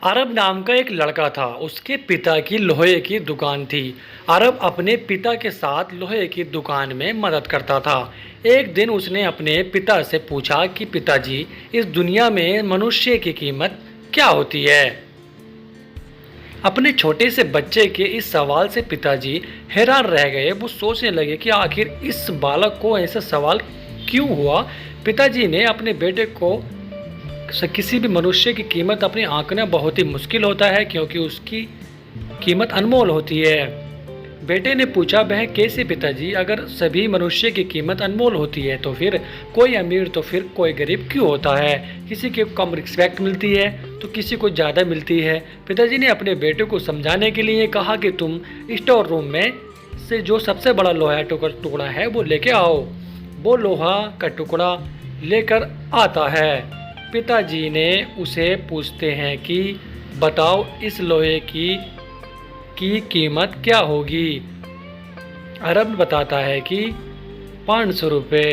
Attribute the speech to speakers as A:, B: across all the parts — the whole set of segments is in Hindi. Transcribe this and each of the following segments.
A: अरब नाम का एक लड़का था। उसके पिता की लोहे की दुकान थी। अरब अपने पिता के साथ लोहे की दुकान में मदद करता था। एक दिन उसने अपने पिता से पूछा कि पिताजी, इस दुनिया में मनुष्य की कीमत क्या होती है। अपने छोटे से बच्चे के इस सवाल से पिताजी हैरान रह गए। वो सोचने लगे कि आखिर इस बालक को ऐसा सवाल क्यों हुआ। पिताजी ने अपने बेटे को किसी भी मनुष्य की कीमत अपनी आंकना बहुत ही मुश्किल होता है, क्योंकि उसकी कीमत अनमोल होती है। बेटे ने पूछा, वह कैसे पिताजी? अगर सभी मनुष्य की कीमत अनमोल होती है तो फिर कोई अमीर तो फिर कोई गरीब क्यों होता है? किसी को कम रिस्पेक्ट मिलती है तो किसी को ज़्यादा मिलती है। पिताजी ने अपने बेटे को समझाने के लिए कहा कि तुम स्टोर रूम में से जो सबसे बड़ा लोहा टुकड़ा है वो लेके आओ। वो लोहा का टुकड़ा लेकर आता है। पिताजी ने उसे पूछते हैं कि बताओ इस लोहे की कीमत क्या होगी। अरब बताता है कि 500 रुपये।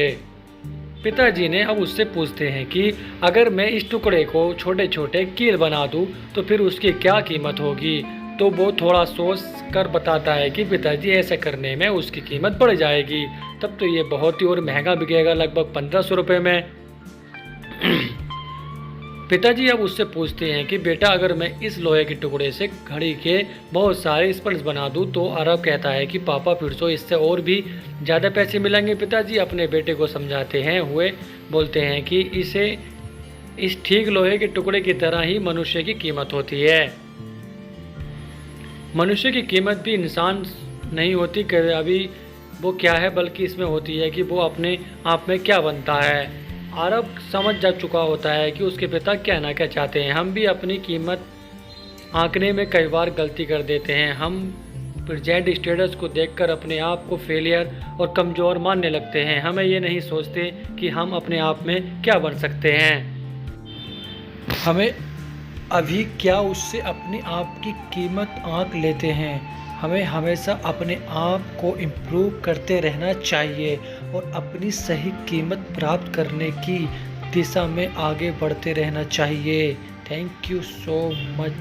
A: पिताजी ने अब उससे पूछते हैं कि अगर मैं इस टुकड़े को छोटे छोटे कील बना दूं तो फिर उसकी क्या कीमत होगी। तो वो थोड़ा सोच कर बताता है कि पिताजी ऐसा करने में उसकी कीमत बढ़ जाएगी, तब तो ये बहुत ही और महंगा बिकेगा, लगभग 1500 रुपये में। पिताजी अब उससे पूछते हैं कि बेटा, अगर मैं इस लोहे के टुकड़े से घड़ी के बहुत सारे स्पर्श बना दूं तो अरब कहता है कि पापा फिर तो इससे और भी ज़्यादा पैसे मिलेंगे। पिताजी अपने बेटे को समझाते हैं हुए बोलते हैं कि इस ठीक लोहे के टुकड़े की तरह ही मनुष्य की कीमत होती है। मनुष्य की कीमत भी इंसान नहीं होती अभी वो क्या है, बल्कि इसमें होती है कि वो अपने आप में क्या बनता है। अरब समझ जा चुका होता है कि उसके पिता क्या ना क्या चाहते हैं। हम भी अपनी कीमत आंकने में कई बार गलती कर देते हैं। हम प्रेजेंट स्टेटस को देखकर अपने आप को फेलियर और कमज़ोर मानने लगते हैं। हमें ये नहीं सोचते कि हम अपने आप में क्या बन सकते हैं। हमें अभी क्या उससे अपने आप की कीमत आंक लेते हैं। हमें हमेशा अपने आप को इम्प्रूव करते रहना चाहिए और अपनी सही कीमत प्राप्त करने की दिशा में आगे बढ़ते रहना चाहिए। Thank you so much.